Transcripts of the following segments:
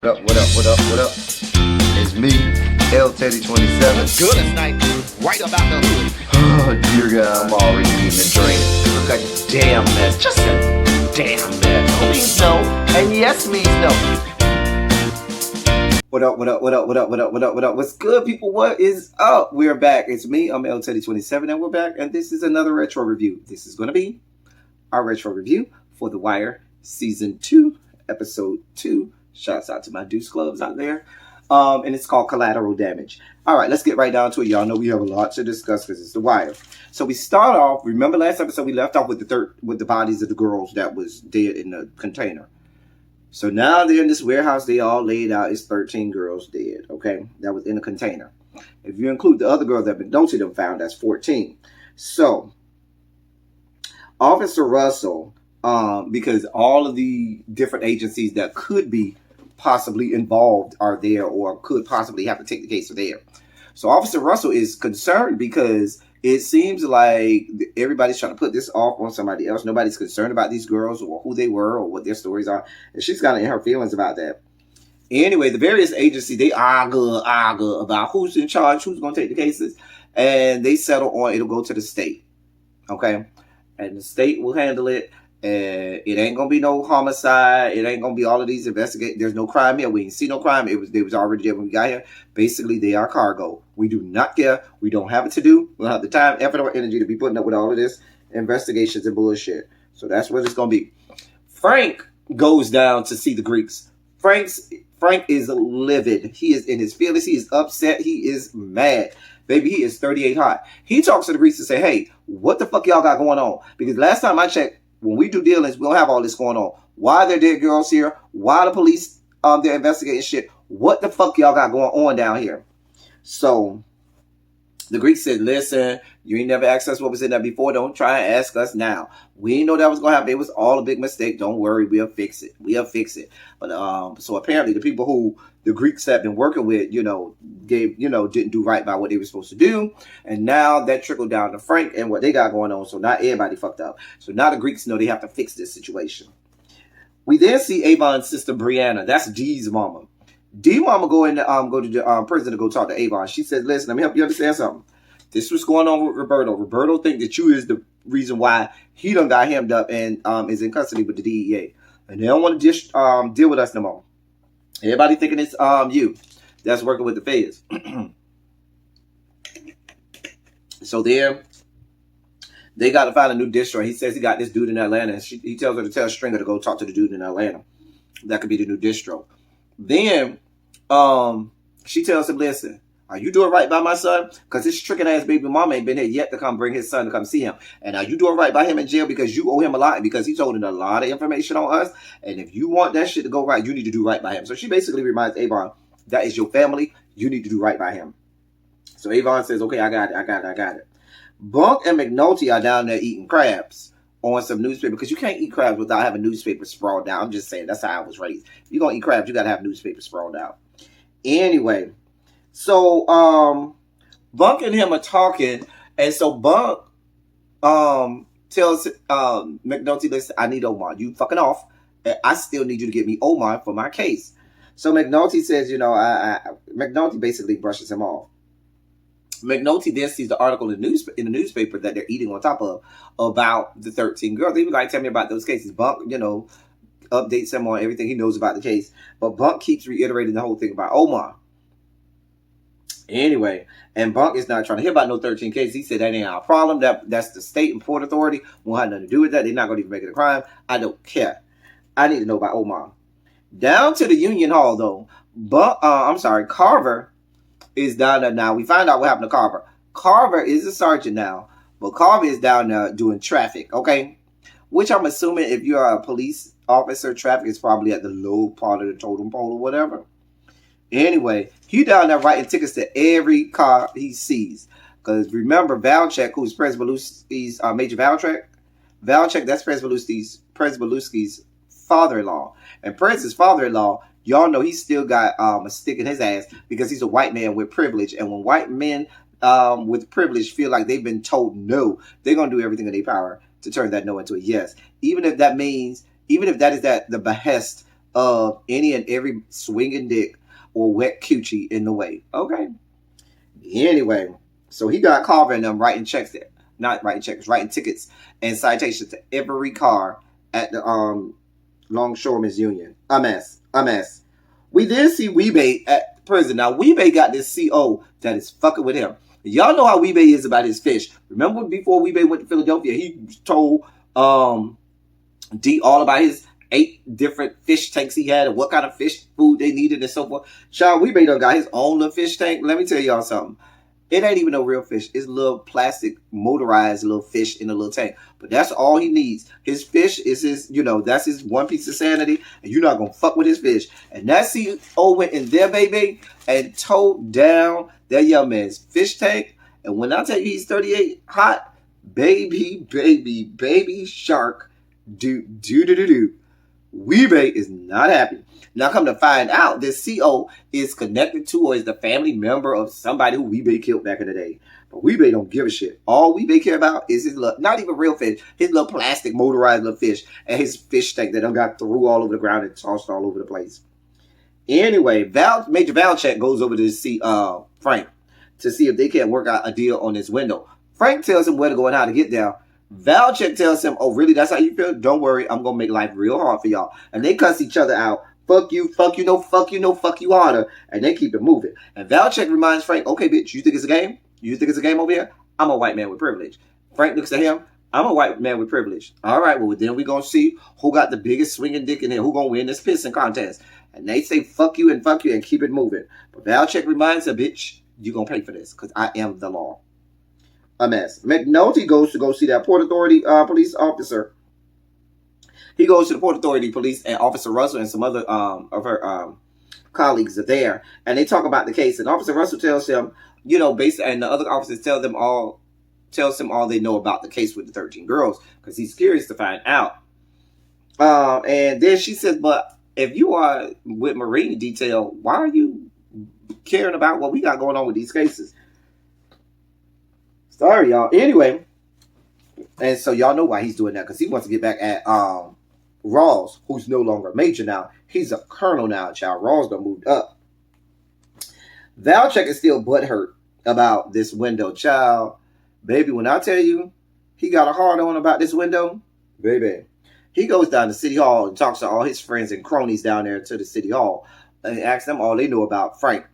What up, what up, what up, what up? It's me, L Teddy 27. Good as night, right about the hood. Oh, dear God, I'm already eating a drink. Look at a damn mess, just a damn mess. No means no, and yes means no. What up, what up, what up, what up, what up, what up, what up? What's good, people? What is up? We're back. It's me, I'm L Teddy 27, and we're back, and this is another retro review. This is going to be our retro review for The Wire Season 2, Episode 2. Shouts out to my Deuce Clubs out there. And it's called Collateral Damage. All right, let's get right down to it. Y'all know we have a lot to discuss because it's The Wire. So we start off, remember last episode we left off with the bodies of the girls that was dead in the container. So now they're in this warehouse, they all laid out. It's 13 girls dead, okay? That was in a container. If you include the other girls that McNulty found, that's 14. So, Officer Russell, because all of the different agencies that could be possibly involved are there or could possibly have to take the case are there. So Officer Russell is concerned because it seems like everybody's trying to put this off on somebody else. Nobody's concerned about these girls or who they were or what their stories are. And she's kind of in her feelings about that. Anyway, the various agencies, they argue about who's in charge, who's going to take the cases. And they settle on it'll go to the state. Okay? And the state will handle it. And it ain't gonna be no homicide. It ain't gonna be all of these investigations. There's no crime here. We ain't see no crime. They was already there when we got here. Basically, they are cargo. We do not care. We don't have it to do. We don't have the time, effort, or energy to be putting up with all of this investigations and bullshit. So that's what it's gonna be. Frank goes down to see the Greeks. Frank is livid. He is in his feelings. He is upset. He is mad. Baby, he is 38 hot. He talks to the Greeks and say, hey, what the fuck y'all got going on? Because last time I checked, when we do dealings, we don't have all this going on. Why are there dead girls here? Why the police they're investigating shit? What the fuck y'all got going on down here? So the Greeks said, listen, you ain't never asked us what was in there before. Don't try and ask us now. We didn't know that was going to happen. It was all a big mistake. Don't worry. We'll fix it. We'll fix it. But so apparently the people who the Greeks have been working with, didn't do right by what they were supposed to do. And now that trickled down to Frank and what they got going on. So now everybody fucked up. So now the Greeks know they have to fix this situation. We then see Avon's sister Brianna. That's Dee's mama. Dee mama go to the prison to go talk to Avon. She said, listen, let me help you understand something. This was going on with Roberto. Roberto think that you is the reason why he done got hemmed up and is in custody with the DEA. And they don't want to deal with us no more. Everybody thinking it's you that's working with the feds. So there, they got to find a new distro. He says he got this dude in Atlanta. And he tells her to tell Stringer to go talk to the dude in Atlanta. That could be the new distro. Then she tells him, listen, are you doing right by my son? Because his tricking ass baby mama ain't been here yet to come bring his son to come see him. And are you doing right by him in jail because you owe him a lot and because he's holding a lot of information on us? And if you want that shit to go right, you need to do right by him. So she basically reminds Avon, that is your family. You need to do right by him. So Avon says, okay, I got it. Bunk and McNulty are down there eating crabs on some newspaper because you can't eat crabs without having newspaper sprawled out. I'm just saying, that's how I was raised. If you're going to eat crabs, you got to have newspaper sprawled out. Anyway, so Bunk and him are talking, and so Bunk tells McNulty, listen, I need Omar. You fucking off. I still need you to get me Omar for my case. So McNulty says, McNulty basically brushes him off. McNulty then sees the article in the newspaper that they're eating on top of about the 13 girls. They were like, tell me about those cases. Bunk, updates him on everything he knows about the case. But Bunk keeps reiterating the whole thing about Omar. Anyway, and Bunk is not trying to hear about no 13 cases. He said that ain't our problem. That's the state and port authority. Won't have nothing to do with that. They're not going to even make it a crime. I don't care. I need to know about Omar. Down to the Union Hall, though. Carver is down there now. We find out what happened to Carver. Carver is a sergeant now, but Carver is down there doing traffic, okay? Which I'm assuming if you're a police officer, traffic is probably at the low part of the totem pole or whatever. Anyway, he down there writing tickets to every car he sees. Because remember, Valchek, who's Przybylewski's Major Valchek, that's Przybylewski's father-in-law. And Prez's father-in-law, y'all know he's still got a stick in his ass because he's a white man with privilege. And when white men with privilege feel like they've been told no, they're going to do everything in their power to turn that no into a yes. Even if that is the behest of any and every swinging dick or wet coochie in the way. Okay. Anyway, so he got Carver and them writing checks there. Not writing checks, writing tickets and citations to every car at the Longshoremen's Union. A mess. A mess. We did see Weebay at prison. Now, Weebay got this CO that is fucking with him. Y'all know how Weebay is about his fish. Remember before Weebay went to Philadelphia, he told D all about his 8 different fish tanks he had and what kind of fish food they needed and so forth. Child, Weebay done got his own little fish tank. Let me tell y'all something. It ain't even no real fish. It's a little plastic motorized little fish in a little tank. But that's all he needs. His fish is his, that's his one piece of sanity. And you're not going to fuck with his fish. And that CEO went in there, baby, and towed down that young man's fish tank. And when I tell you he's 38 hot, baby shark, do. Weebay is not happy. Now, come to find out, this CO is connected to or is the family member of somebody who Weebay killed back in the day. But Weebay don't give a shit. All Weebay care about is his little, not even real fish, his little plastic motorized little fish and his fish tank that done got threw all over the ground and tossed all over the place. Anyway, Major Valchek goes over to see Frank to see if they can't work out a deal on this window. Frank tells him where to go and how to get there. Valchek tells him, oh, really? That's how you feel? Don't worry. I'm going to make life real hard for y'all. And they cuss each other out. Fuck you, no, fuck you harder. And they keep it moving. And Valchek reminds Frank, okay, bitch, you think it's a game? You think it's a game over here? I'm a white man with privilege. Frank looks at him. I'm a white man with privilege. All right, well, then we're going to see who got the biggest swinging dick in here, who going to win this pissing contest. And they say, fuck you and keep it moving. But Valchek reminds her, bitch, you going to pay for this because I am the law. A mess. McNulty goes to go see that Port Authority police officer. He goes to the Port Authority police, and Officer Russell and some other of her colleagues are there, and they talk about the case. And Officer Russell tells him, basically, and the other officers tells him all they know about the case with the 13 girls because he's curious to find out. And then she says, but if you are with Marine detail, why are you caring about what we got going on with these cases? Sorry, y'all. Anyway, and so y'all know why he's doing that because he wants to get back at Rawls, who's no longer a major now. He's a colonel now, child. Rawls done moved up. Valchek is still butthurt about this window, child. Baby, when I tell you he got a hard on about this window, baby, he goes down to City Hall and talks to all his friends and cronies down there to the City Hall and asks them all they know about Frank.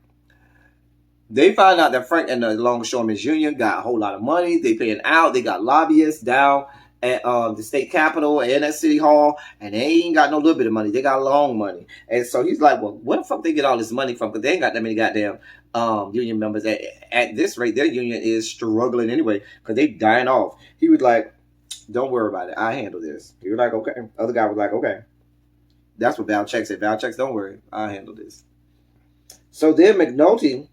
They find out that Frank and the Longshoremen's Union got a whole lot of money. They paying out. They got lobbyists down at the state capitol and at City Hall, and they ain't got no little bit of money. They got long money. And so he's like, well, where the fuck they get all this money from? Because they ain't got that many goddamn union members. At this rate, their union is struggling anyway because they dying off. He was like, don't worry about it. I handle this. He was like, okay. Other guy was like, okay. That's what Valchek said. Valchek, don't worry. I handle this. So then McNulty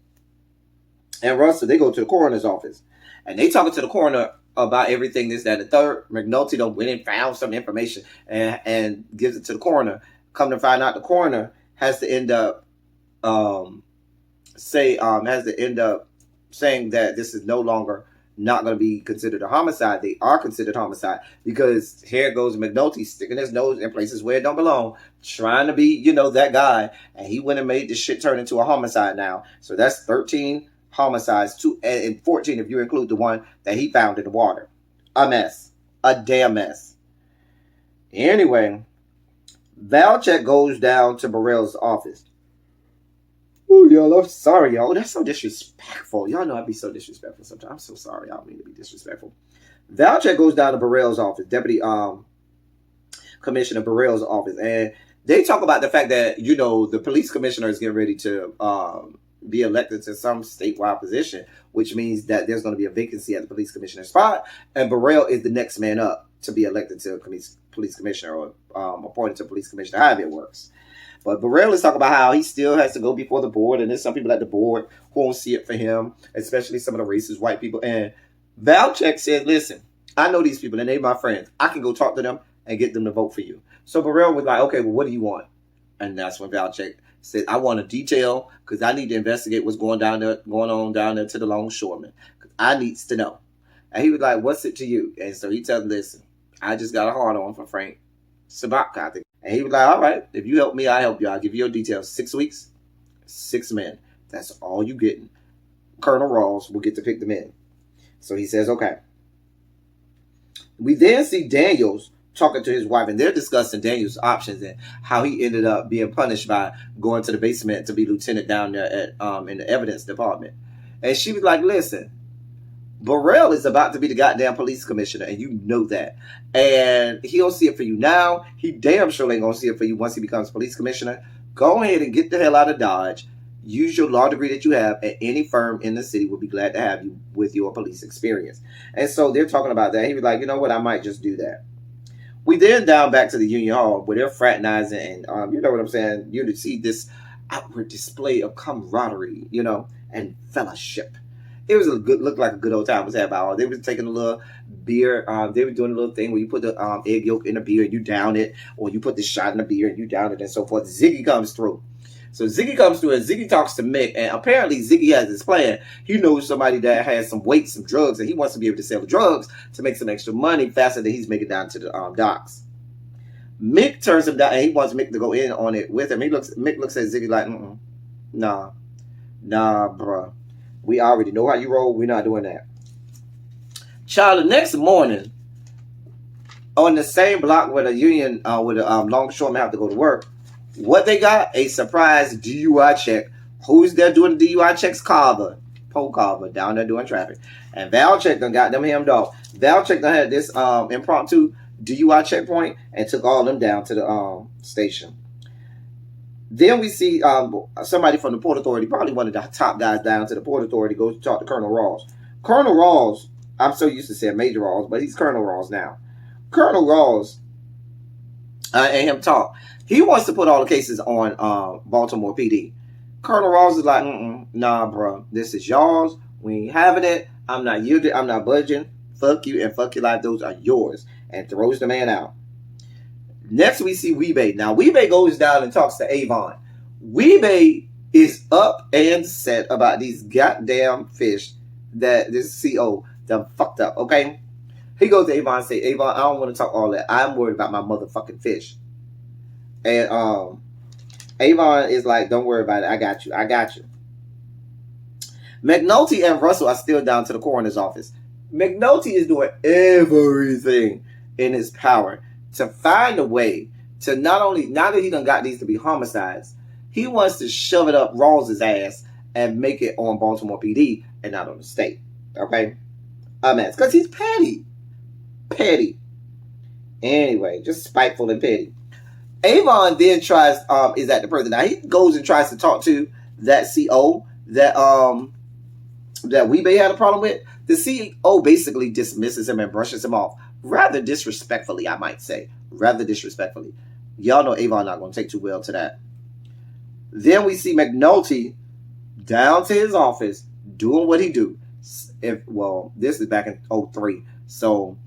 and Russell, they go to the coroner's office. And they talking to the coroner about everything, this, that, and the third. McNulty done went and found some information and gives it to the coroner. Come to find out the coroner has to end up saying that this is no longer not going to be considered a homicide. They are considered homicide because here goes McNulty sticking his nose in places where it don't belong, trying to be, that guy. And he went and made this shit turn into a homicide now. So that's 13 homicides, and 14 if you include the one that he found in the water. A mess. A damn mess. Anyway, Valchek goes down to Burrell's office. Oh, y'all, I'm sorry, y'all. That's so disrespectful. Y'all know I'd be so disrespectful sometimes. I'm so sorry. I don't mean to be disrespectful. Valchek goes down to Burrell's office, Deputy Commissioner Burrell's office, and they talk about the fact that, the police commissioner is getting ready to be elected to some statewide position, which means that there's going to be a vacancy at the police commissioner spot, and Burrell is the next man up to be elected to police commissioner or appointed to police commissioner, however it works. But Burrell is talking about how he still has to go before the board, and there's some people at the board who won't see it for him, especially some of the racist white people. And Valchek said, listen, I know these people, and they're my friends. I can go talk to them and get them to vote for you. So Burrell was like, okay, well, what do you want? And that's when Valchek said, I want a detail because I need to investigate what's going on down there to the longshoremen. I needs to know. And he was like, what's it to you? And so he tells him, listen, I just got a hard on for Frank Sabaka, I think. And he was like, all right, if you help me, I help you. I'll give you your details. 6 weeks, 6 men. That's all you getting. Colonel Rawls will get to pick the men. So he says, okay. We then see Daniels talking to his wife, and they're discussing Daniels' options and how he ended up being punished by going to the basement to be lieutenant down there at in the evidence department. And she was like, listen, Burrell is about to be the goddamn police commissioner, and you know that. And he don't see it for you now. He damn sure ain't gonna see it for you once he becomes police commissioner. Go ahead and get the hell out of Dodge. Use your law degree that you have, and any firm in the city will be glad to have you with your police experience. And so they're talking about that. He was like, you know what, I might just do that. We then down back to the Union Hall where they're fraternizing, and you know what I'm saying? You see this outward display of camaraderie, you know, and fellowship. It was looked like a good old time was had by all. They were taking a little beer. They were doing a little thing where you put the egg yolk in a beer and you down it, or you put the shot in a beer and you down it, and so forth. Ziggy comes through. So Ziggy comes through and Ziggy talks to Mick, and apparently Ziggy has this plan. He knows somebody that has some weight, some drugs, and he wants to be able to sell the drugs to make some extra money faster than he's making down to the docks. Mick turns him down, and he wants Mick to go in on it with him. Mick looks at Ziggy like, nah, bruh. We already know how you roll. We're not doing that. Child, the next morning, on the same block where the union, where the longshoremen have to go to work, what they got? A surprise DUI check. Who's there doing the DUI checks? Carver. Paul Carver down there doing traffic. And Valcheck done got them hemmed off. Valcheck done had this impromptu DUI checkpoint and took all them down to the station. Then we see somebody from the Port Authority, probably one of the top guys down to the Port Authority, goes to talk to Colonel Rawls. Colonel Rawls, I'm so used to saying Major Rawls, but he's Colonel Rawls now. Colonel Rawls and him talk. He wants to put all the cases on Baltimore PD. Colonel Rawls is like, nah, bro. This is y'all's. We ain't having it. I'm not yielding. I'm not budging. Fuck you and fuck your life. Those are yours. And throws the man out. Next, we see Weebay. Now, Weebay goes down and talks to Avon. Weebay is up and set about these goddamn fish that this CO done fucked up, okay? He goes to Avon and say, Avon, I don't want to talk all that. I'm worried about my motherfucking fish. And Avon is like, don't worry about it. I got you. McNulty and Russell are still down to the coroner's office. McNulty is doing everything in his power to find a way to not only, now that he done got these to be homicides, he wants to shove it up Rawls' ass and make it on Baltimore PD and not on the state. Okay? A mess. Because he's petty. Anyway, just spiteful and petty. Avon then tries, is at the prison. Now, he goes and tries to talk to that CO that Weebay had a problem with. The CO basically dismisses him and brushes him off. Rather disrespectfully, I might say. Rather disrespectfully. Y'all know Avon not going to take too well to that. Then we see McNulty down to his office doing what he do. This is back in 2003. So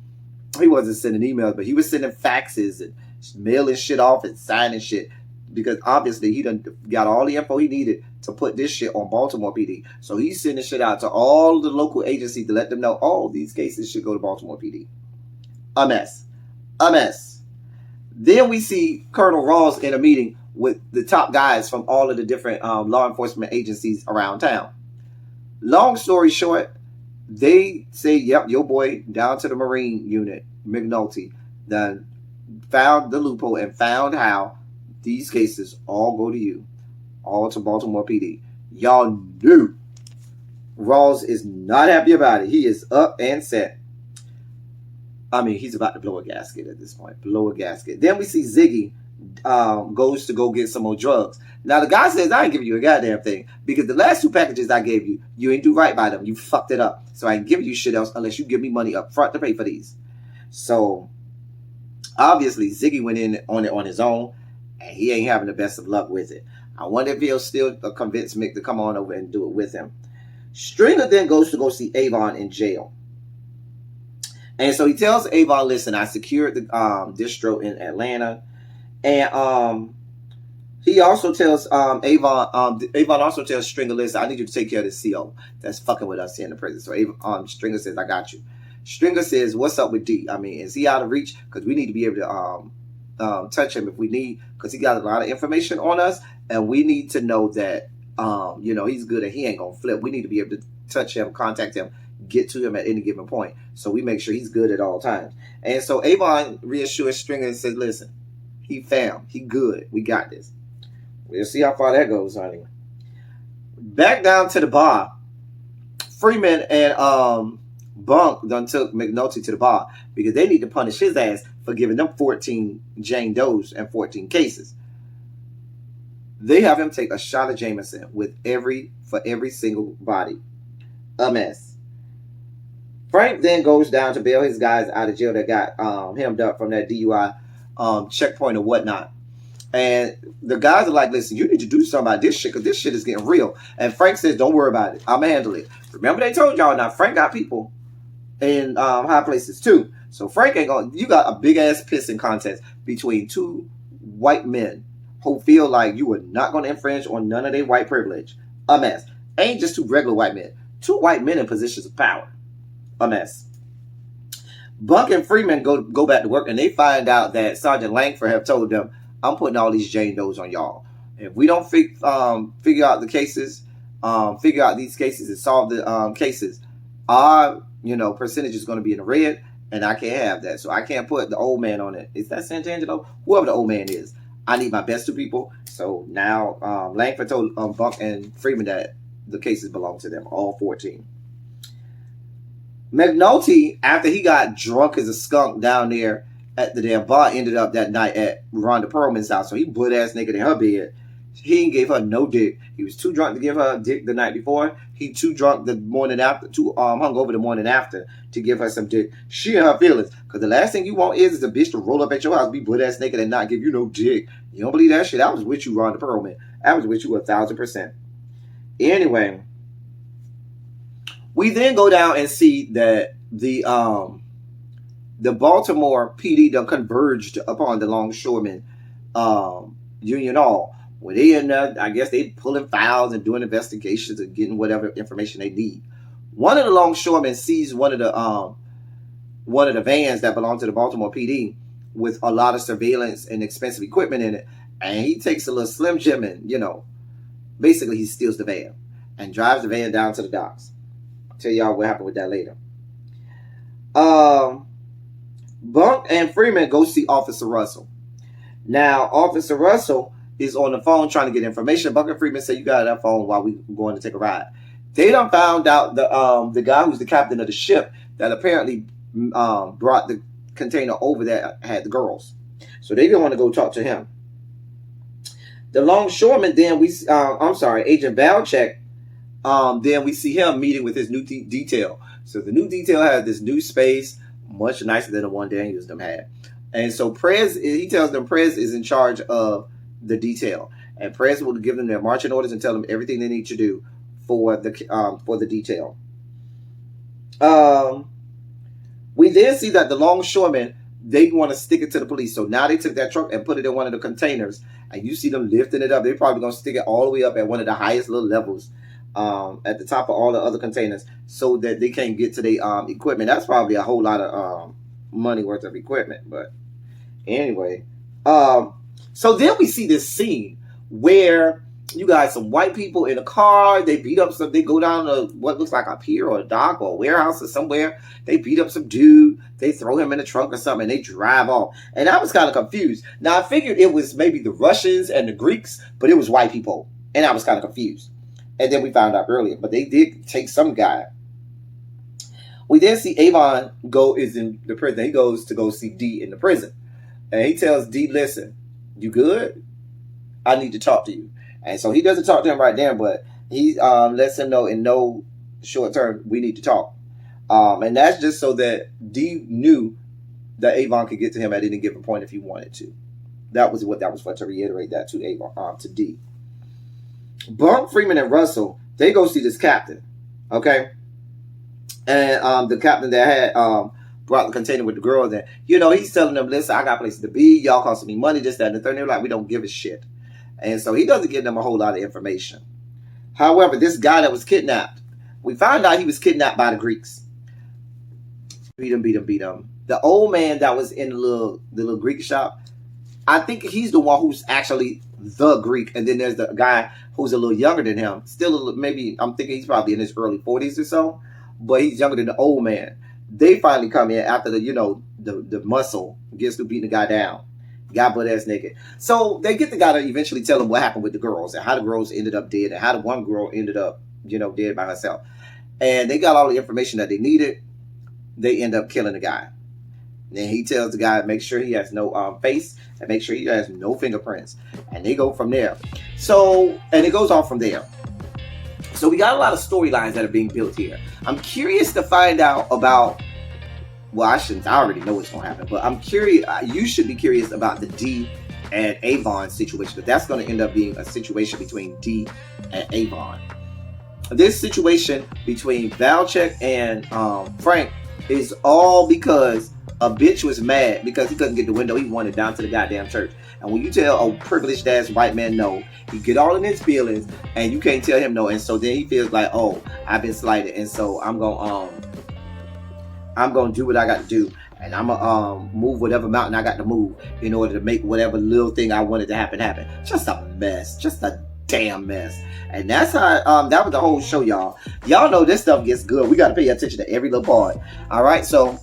he wasn't sending emails, but he was sending faxes and mailing shit off and signing shit. Because obviously he done got all the info he needed to put this shit on Baltimore PD. So he's sending shit out to all the local agencies to let them know, oh, these cases should go to Baltimore PD. A mess. Then we see Colonel Rawls in a meeting with the top guys from all of the different law enforcement agencies around town. Long story short, they say, yep, your boy down to the Marine unit, McNulty, done found the loophole and found how these cases all go to you. All to Baltimore PD. Y'all knew Rawls is not happy about it. He is up and set. I mean, he's about to blow a gasket at this point. Blow a gasket. Then we see Ziggy goes to go get some more drugs. Now, the guy says, I ain't giving you a goddamn thing because the last 2 packages I gave you, you ain't do right by them. You fucked it up. So I ain't giving you shit else unless you give me money up front to pay for these. So, obviously, Ziggy went in on it on his own, and he ain't having the best of luck with it. I wonder if he'll still convince Mick to come on over and do it with him. Stringer then goes to go see Avon in jail. And so he tells Avon, listen, I secured the distro in Atlanta. And he also tells Avon also tells Stringer, listen, I need you to take care of this CO that's fucking with us here in the prison. So Stringer says, I got you. Stringer says, what's up with D? I mean, is he out of reach? Because we need to be able to touch him if we need, because he got a lot of information on us, and we need to know that he's good and he ain't gonna flip. We need to be able to touch him, contact him, get to him at any given point, so we make sure he's good at all times. And so Avon reassures Stringer and says, listen, he found, he good, we got this. We'll see how far that goes, honey. Back down to the bar, Freeman and Bunk done took McNulty to the bar because they need to punish his ass for giving them 14 Jane Does and 14 cases. They have him take a shot of Jameson for every single body. A mess. Frank then goes down to bail his guys out of jail that got hemmed up from that DUI checkpoint or whatnot. And the guys are like, listen, you need to do something about this shit because this shit is getting real. And Frank says, don't worry about it. I'm going to handle it. Remember they told y'all now Frank got people in high places too. So Frank ain't going to, you got a big ass pissing contest between two white men who feel like you are not going to infringe on none of their white privilege. A mess. Ain't just two regular white men. Two white men in positions of power. A mess. Bunk and Freeman go back to work and they find out that Sergeant Langford have told them, I'm putting all these Jane Does on y'all. If we don't figure out the cases, figure out these cases and solve the cases, our percentage is going to be in the red, and I can't have that. So I can't put the old man on it. Is that Santangelo? Whoever the old man is. I need my best two people. So now Langford told Bunk and Freeman that the cases belong to them, all 14. McNulty, after he got drunk as a skunk down there at the damn bar, ended up that night at Rhonda Perlman's house. So he butt ass naked in her bed. He ain't gave her no dick. He was too drunk to give her a dick the night before. He too drunk the morning after, too hungover the morning after to give her some dick. She and her feelings. Because the last thing you want is a bitch to roll up at your house, be butt ass naked and not give you no dick. You don't believe that shit? I was with you, Rhonda Perlman. I was with you 1,000%. Anyway, we then go down and see that the Baltimore PD done converged upon the Longshoremen Union Hall. Where they in there, I guess they pulling files and doing investigations and getting whatever information they need. One of the longshoremen sees one of the vans that belong to the Baltimore PD with a lot of surveillance and expensive equipment in it, and he takes a little Slim Jim and basically he steals the van and drives the van down to the docks. I'll tell y'all what happened with that later. Bunk and Freeman go see Officer Russell. Now, Officer Russell is on the phone trying to get information. Bunk and Freeman say, you got that phone while we going to take a ride. They done found out the guy who's the captain of the ship that apparently brought the container over that had the girls. So they didn't want to go talk to him. The longshoreman, then Agent Valchek, then we see him meeting with his new detail. So the new detail has this new space, much nicer than the one Daniels them had. And so he tells them Prez is in charge of the detail, and Prez will give them their marching orders and tell them everything they need to do for the detail. We then see that the longshoremen, they want to stick it to the police. So now they took that truck and put it in one of the containers, and you see them lifting it up. They're probably going to stick it all the way up at one of the highest little levels at the top of all the other containers so that they can't get to the equipment. That's probably a whole lot of money worth of equipment. But anyway, so then we see this scene where you got some white people in a car. They beat up they go down to what looks like a pier or a dock or a warehouse or somewhere. They beat up some dude. They throw him in a trunk or something and they drive off. And I was kind of confused. Now I figured it was maybe the Russians and the Greeks, but it was white people. And I was kind of confused. And then we found out earlier, but they did take some guy. We then see Avon is in the prison. He goes to go see D in the prison. And he tells D, listen, you good? I need to talk to you. And so he doesn't talk to him right there, but he lets him know in no short term, we need to talk. And that's just so that D knew that Avon could get to him at any given point if he wanted to. That was for, to reiterate that to Avon, to D. Bunk, Freeman, and Russell, they go see this captain. Okay? And the captain that had brought the container with the girls in, he's telling them, listen, I got places to be. Y'all costing me money, this, that, and the third. And they're like, we don't give a shit. And so he doesn't give them a whole lot of information. However, this guy that was kidnapped, we found out he was kidnapped by the Greeks. Beat him. The old man that was in the little Greek shop, I think he's the one who's actually the Greek, and then there's the guy who's a little younger than him. Still, a little, maybe I'm thinking he's probably in his early 40s or so, but he's younger than the old man. They finally come in after the muscle gets through beating the guy down, guy butt ass naked. So they get the guy to eventually tell him what happened with the girls and how the girls ended up dead and how the one girl ended up dead by herself. And they got all the information that they needed. They end up killing the guy. Then he tells the guy to make sure he has no face and make sure he has no fingerprints. And they go from there. So, and it goes on from there. So we got a lot of storylines that are being built here. I'm curious to find out about, well, I already know what's going to happen, but I'm curious, you should be curious about the D and Avon situation, but that's going to end up being a situation between D and Avon. This situation between Valchek and Frank is all because a bitch was mad because he couldn't get the window he wanted down to the goddamn church. And when you tell a privileged ass white man no, he get all in his feelings and you can't tell him no. And so then he feels like, oh, I've been slighted. And so I'm gonna do what I got to do. And I'm gonna move whatever mountain I got to move in order to make whatever little thing I wanted to happen. Just a mess. Just a damn mess. And that's how that was the whole show, y'all. Y'all know this stuff gets good. We got to pay attention to every little part. All right, so,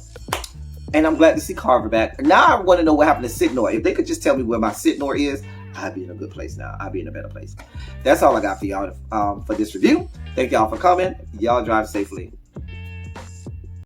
and I'm glad to see Carver back. Now I want to know what happened to Sidnor. If they could just tell me where my Sidnor is, I'd be in a good place now. I'd be in a better place. That's all I got for y'all for this review. Thank y'all for coming. Y'all drive safely.